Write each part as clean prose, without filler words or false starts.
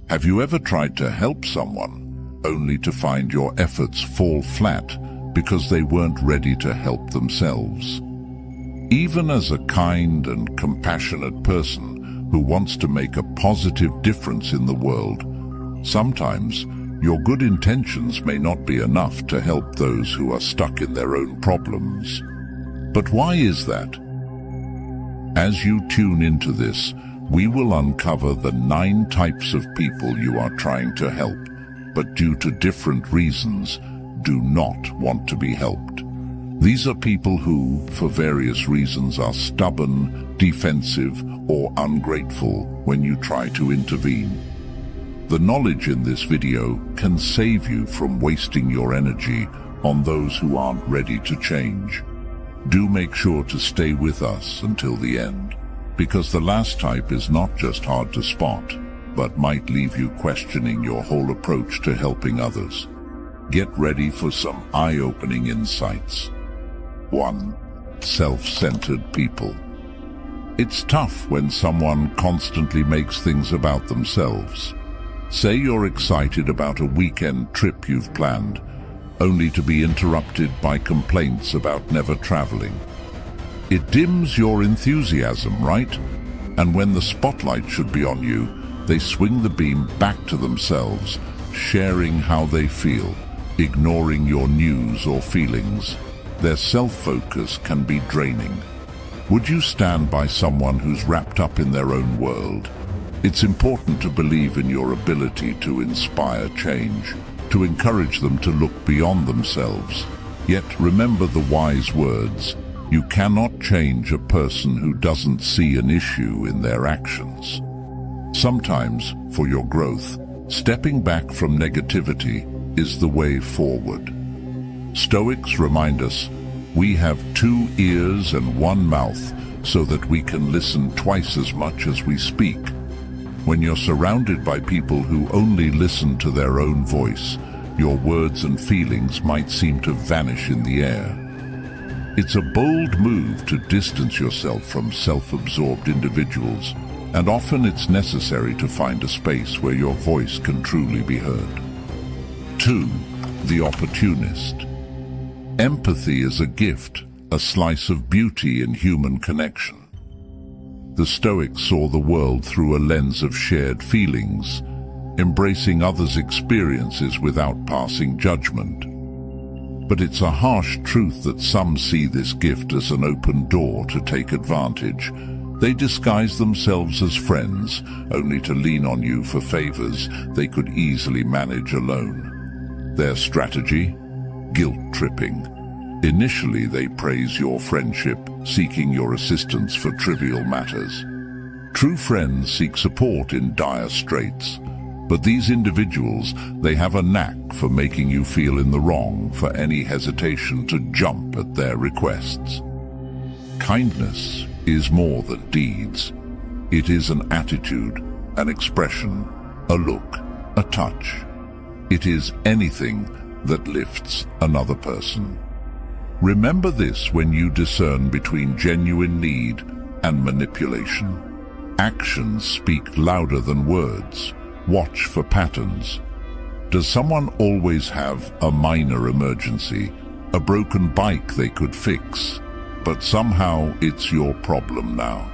Have you ever tried to help someone, only to find your efforts fall flat because they weren't ready to help themselves? Even as a kind and compassionate person who wants to make a positive difference in the world, sometimes your good intentions may not be enough to help those who are stuck in their own problems. But why is that? As you tune into this, we will uncover the 9 types of people you are trying to help, but due to different reasons, do not want to be helped. These are people who, for various reasons, are stubborn, defensive, or ungrateful when you try to intervene. The knowledge in this video can save you from wasting your energy on those who aren't ready to change. Do make sure to stay with us until the end, because the last type is not just hard to spot, but might leave you questioning your whole approach to helping others. Get ready for some eye-opening insights. 1. Self-centered people. It's tough when someone constantly makes things about themselves. Say you're excited about a weekend trip you've planned, only to be interrupted by complaints about never traveling. It dims your enthusiasm, right? And when the spotlight should be on you, they swing the beam back to themselves, sharing how they feel, ignoring your news or feelings. Their self-focus can be draining. Would you stand by someone who's wrapped up in their own world? It's important to believe in your ability to inspire change, to encourage them to look beyond themselves. Yet remember the wise words: you cannot change a person who doesn't see an issue in their actions. Sometimes, for your growth, stepping back from negativity is the way forward. Stoics remind us, we have 2 ears and 1 mouth so that we can listen twice as much as we speak. When you're surrounded by people who only listen to their own voice, your words and feelings might seem to vanish in the air. It's a bold move to distance yourself from self-absorbed individuals, and often it's necessary to find a space where your voice can truly be heard. 2. The opportunist. Empathy is a gift, a slice of beauty in human connection. The Stoics saw the world through a lens of shared feelings, embracing others' experiences without passing judgment. But it's a harsh truth that some see this gift as an open door to take advantage. They disguise themselves as friends, only to lean on you for favors they could easily manage alone. Their strategy? Guilt-tripping. Initially, they praise your friendship, seeking your assistance for trivial matters. True friends seek support in dire straits, but these individuals, they have a knack for making you feel in the wrong for any hesitation to jump at their requests. Kindness is more than deeds. It is an attitude, an expression, a look, a touch. It is anything that lifts another person. Remember this when you discern between genuine need and manipulation. Actions speak louder than words. Watch for patterns. Does someone always have a minor emergency, a broken bike they could fix, but somehow it's your problem now?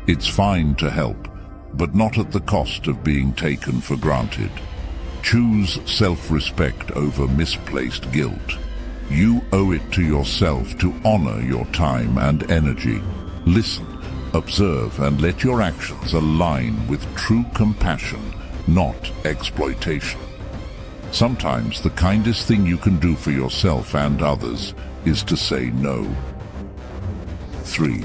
It's fine to help, but not at the cost of being taken for granted. Choose self-respect over misplaced guilt. You owe it to yourself to honor your time and energy. Listen, observe, and let your actions align with true compassion, not exploitation. Sometimes the kindest thing you can do for yourself and others is to say no. 3.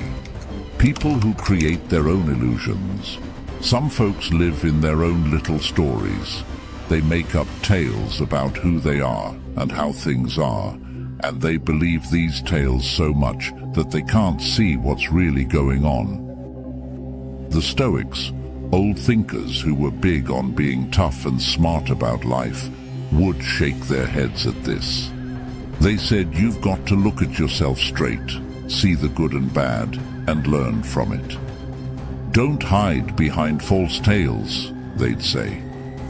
People who create their own illusions. Some folks live in their own little stories. They make up tales about who they are and how things are, and they believe these tales so much that they can't see what's really going on. The Stoics, old thinkers who were big on being tough and smart about life, would shake their heads at this. They said you've got to look at yourself straight, see the good and bad, and learn from it. Don't hide behind false tales, they'd say.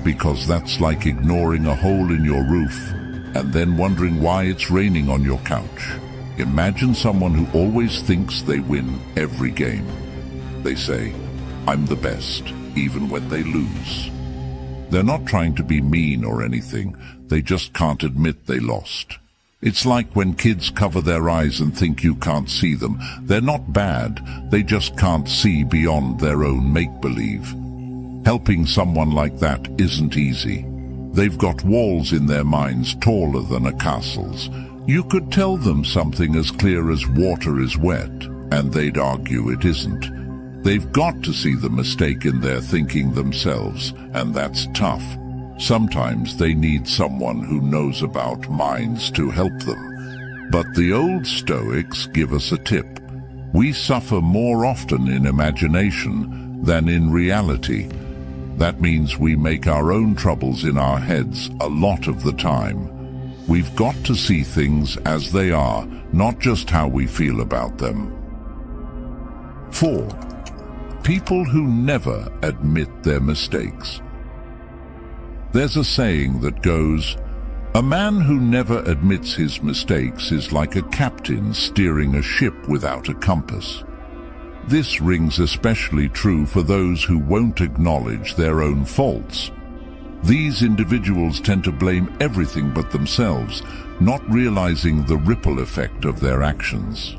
because that's like ignoring a hole in your roof and then wondering why it's raining on your couch. Imagine someone who always thinks they win every game. They say, "I'm the best," even when they lose. They're not trying to be mean or anything, they just can't admit they lost. It's like when kids cover their eyes and think you can't see them. They're not bad, they just can't see beyond their own make-believe. Helping someone like that isn't easy. They've got walls in their minds taller than a castle's. You could tell them something as clear as water is wet, and they'd argue it isn't. They've got to see the mistake in their thinking themselves, and that's tough. Sometimes they need someone who knows about minds to help them. But the old Stoics give us a tip. We suffer more often in imagination than in reality. That means we make our own troubles in our heads a lot of the time. We've got to see things as they are, not just how we feel about them. 4. People who never admit their mistakes. There's a saying that goes, "A man who never admits his mistakes is like a captain steering a ship without a compass." This rings especially true for those who won't acknowledge their own faults. These individuals tend to blame everything but themselves, not realizing the ripple effect of their actions.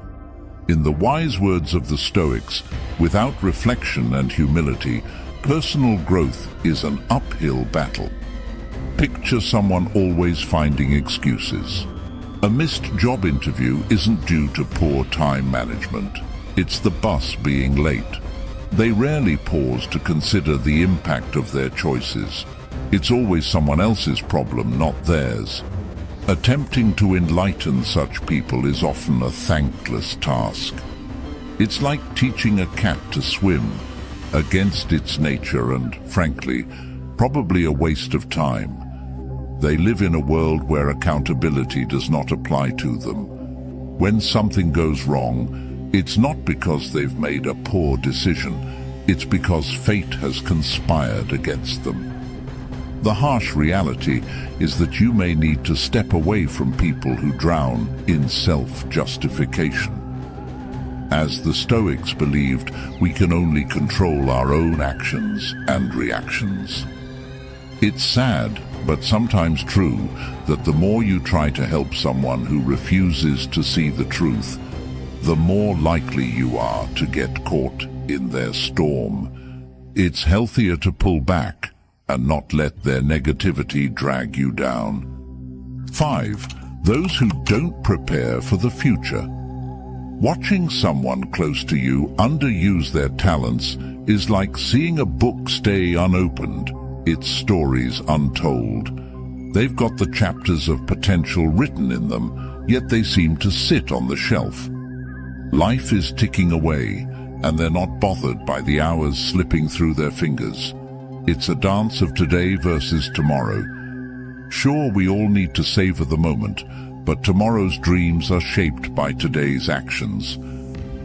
In the wise words of the Stoics, without reflection and humility, personal growth is an uphill battle. Picture someone always finding excuses. A missed job interview isn't due to poor time management. It's the bus being late. They rarely pause to consider the impact of their choices. It's always someone else's problem, not theirs. Attempting to enlighten such people is often a thankless task. It's like teaching a cat to swim, against its nature and, frankly, probably a waste of time. They live in a world where accountability does not apply to them. When something goes wrong, it's not because they've made a poor decision, it's because fate has conspired against them. The harsh reality is that you may need to step away from people who drown in self-justification. As the Stoics believed, we can only control our own actions and reactions. It's sad, but sometimes true, that the more you try to help someone who refuses to see the truth, the more likely you are to get caught in their storm. It's healthier to pull back and not let their negativity drag you down. 5. Those who don't prepare for the future. Watching someone close to you underuse their talents is like seeing a book stay unopened, its stories untold. They've got the chapters of potential written in them, yet they seem to sit on the shelf. Life is ticking away, and they're not bothered by the hours slipping through their fingers. It's a dance of today versus tomorrow. Sure, we all need to savor the moment, but tomorrow's dreams are shaped by today's actions.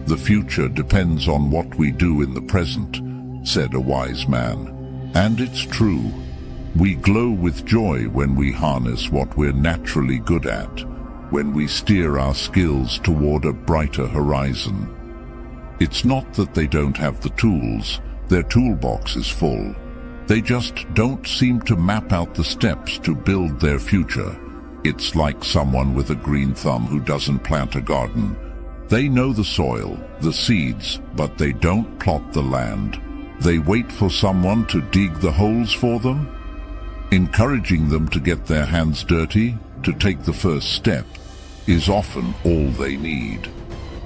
The future depends on what we do in the present, said a wise man. And it's true. We glow with joy when we harness what we're naturally good at, when we steer our skills toward a brighter horizon. It's not that they don't have the tools, their toolbox is full. They just don't seem to map out the steps to build their future. It's like someone with a green thumb who doesn't plant a garden. They know the soil, the seeds, but they don't plot the land. They wait for someone to dig the holes for them. Encouraging them to get their hands dirty, to take the first step, is often all they need.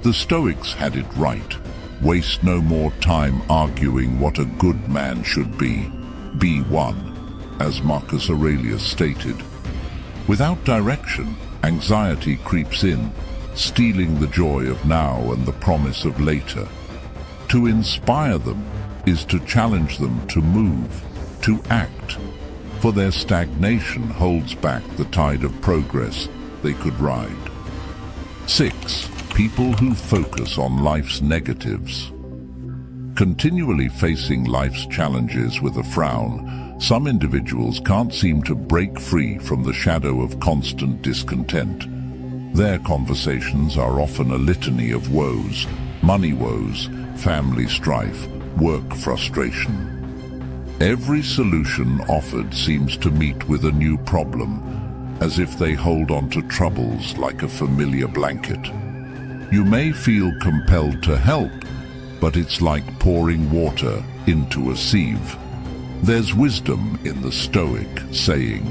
The Stoics had it right. Waste no more time arguing what a good man should be. Be one, as Marcus Aurelius stated. Without direction, anxiety creeps in, stealing the joy of now and the promise of later. To inspire them is to challenge them to move, to act, for their stagnation holds back the tide of progress they could ride. 6. People who focus on life's negatives. Continually facing life's challenges with a frown some individuals can't seem to break free from the shadow of constant discontent. Their conversations are often a litany of woes, money woes, family strife, work frustration. Every solution offered seems to meet with a new problem, as if they hold on to troubles like a familiar blanket. You may feel compelled to help, but it's like pouring water into a sieve. There's wisdom in the Stoic saying,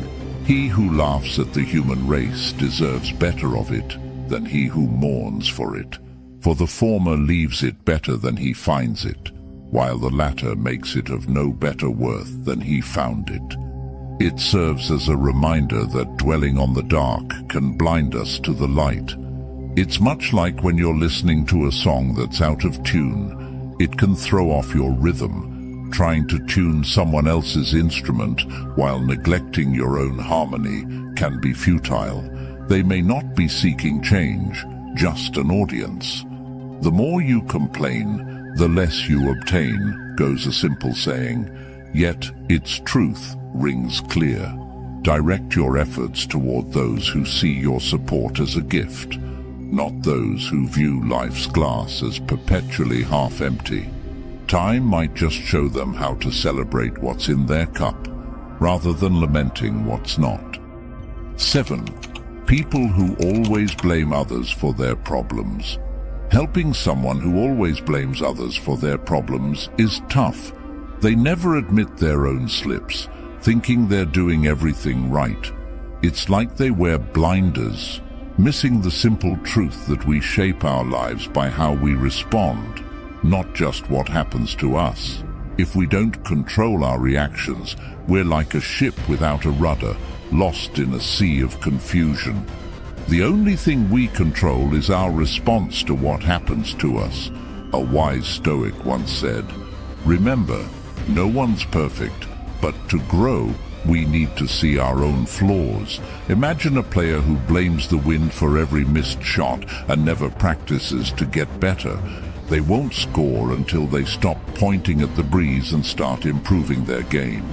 "He who laughs at the human race deserves better of it than he who mourns for it. For the former leaves it better than he finds it, while the latter makes it of no better worth than he found it." It serves as a reminder that dwelling on the dark can blind us to the light. It's much like when you're listening to a song that's out of tune. It can throw off your rhythm. Trying to tune someone else's instrument while neglecting your own harmony can be futile. They may not be seeking change, just an audience. The more you complain, the less you obtain, goes a simple saying, yet its truth rings clear. Direct your efforts toward those who see your support as a gift, not those who view life's glass as perpetually half empty. Time might just show them how to celebrate what's in their cup, rather than lamenting what's not. 7. People who always blame others for their problems. Helping someone who always blames others for their problems is tough. They never admit their own slips, thinking they're doing everything right. It's like they wear blinders, missing the simple truth that we shape our lives by how we respond, not just what happens to us. If we don't control our reactions, we're like a ship without a rudder, lost in a sea of confusion. The only thing we control is our response to what happens to us. A wise Stoic once said, "Remember, no one's perfect, but to grow, we need to see our own flaws." Imagine a player who blames the wind for every missed shot and never practices to get better. They won't score until they stop pointing at the breeze and start improving their game.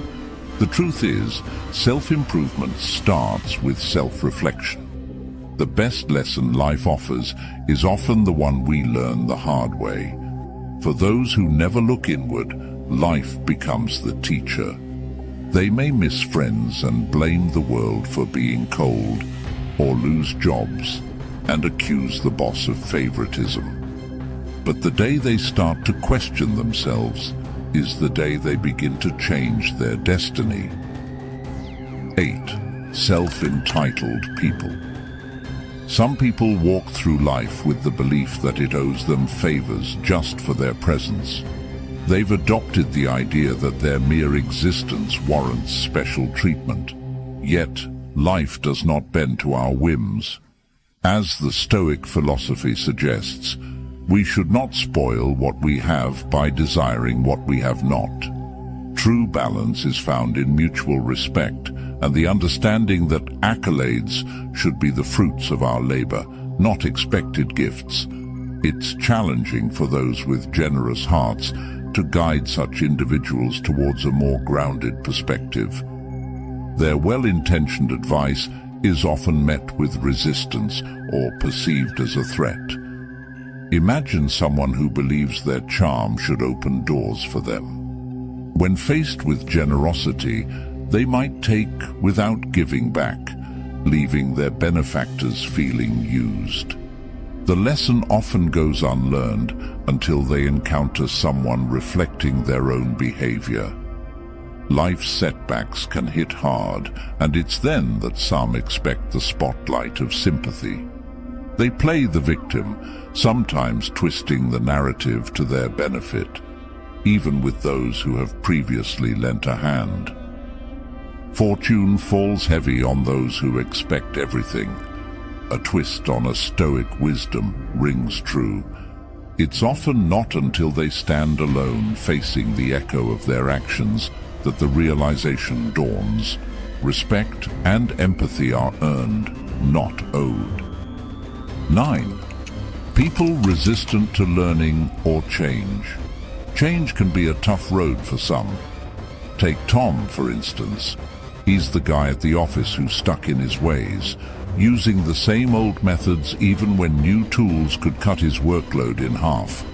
The truth is, self-improvement starts with self-reflection. The best lesson life offers is often the one we learn the hard way. For those who never look inward, life becomes the teacher. They may miss friends and blame the world for being cold, or lose jobs and accuse the boss of favoritism. But the day they start to question themselves is the day they begin to change their destiny. 8. Self-entitled people. Some people walk through life with the belief that it owes them favors just for their presence. They've adopted the idea that their mere existence warrants special treatment. Yet, life does not bend to our whims. As the Stoic philosophy suggests, we should not spoil what we have by desiring what we have not. True balance is found in mutual respect and the understanding that accolades should be the fruits of our labor, not expected gifts. It's challenging for those with generous hearts to guide such individuals towards a more grounded perspective. Their well-intentioned advice is often met with resistance or perceived as a threat. Imagine someone who believes their charm should open doors for them. When faced with generosity, they might take without giving back, leaving their benefactors feeling used. The lesson often goes unlearned until they encounter someone reflecting their own behavior. Life's setbacks can hit hard, and it's then that some expect the spotlight of sympathy. They play the victim, sometimes twisting the narrative to their benefit, even with those who have previously lent a hand. Fortune falls heavy on those who expect everything. A twist on a Stoic wisdom rings true. It's often not until they stand alone facing the echo of their actions that the realization dawns. Respect and empathy are earned, not owed. 9. People resistant to learning or change. Change can be a tough road for some. Take Tom, for instance. He's the guy at the office who's stuck in his ways, using the same old methods even when new tools could cut his workload in half.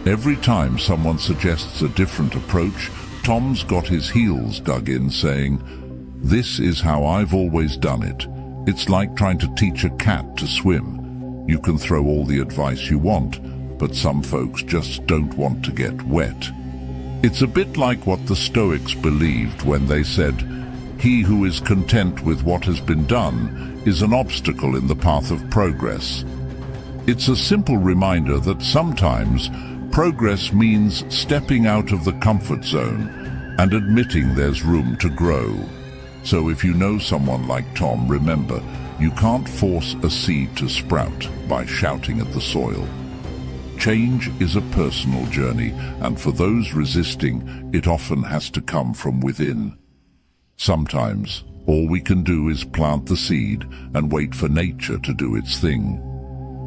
Every time someone suggests a different approach, Tom's got his heels dug in, saying, "This is how I've always done it." It's like trying to teach a cat to swim. You can throw all the advice you want, but some folks just don't want to get wet. It's a bit like what the Stoics believed when they said, "He who is content with what has been done is an obstacle in the path of progress." It's a simple reminder that sometimes progress means stepping out of the comfort zone and admitting there's room to grow. So if you know someone like Tom, remember, you can't force a seed to sprout by shouting at the soil. Change is a personal journey, and for those resisting, it often has to come from within. Sometimes, all we can do is plant the seed and wait for nature to do its thing.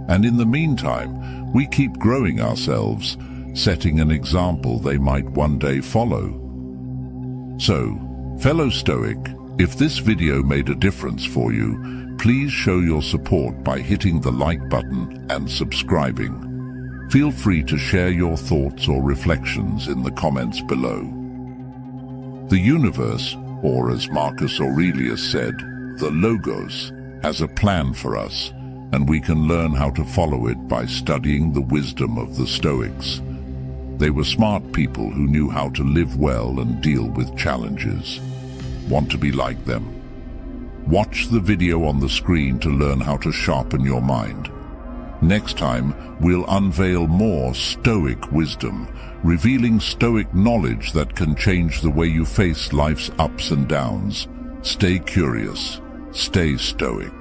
And in the meantime, we keep growing ourselves, setting an example they might one day follow. So, fellow Stoic, if this video made a difference for you, please show your support by hitting the like button and subscribing. Feel free to share your thoughts or reflections in the comments below. The universe, or as Marcus Aurelius said, the Logos, has a plan for us, and we can learn how to follow it by studying the wisdom of the Stoics. They were smart people who knew how to live well and deal with challenges. Want to be like them? Watch the video on the screen to learn how to sharpen your mind. Next time, we'll unveil more Stoic wisdom, revealing Stoic knowledge that can change the way you face life's ups and downs. Stay curious, stay Stoic.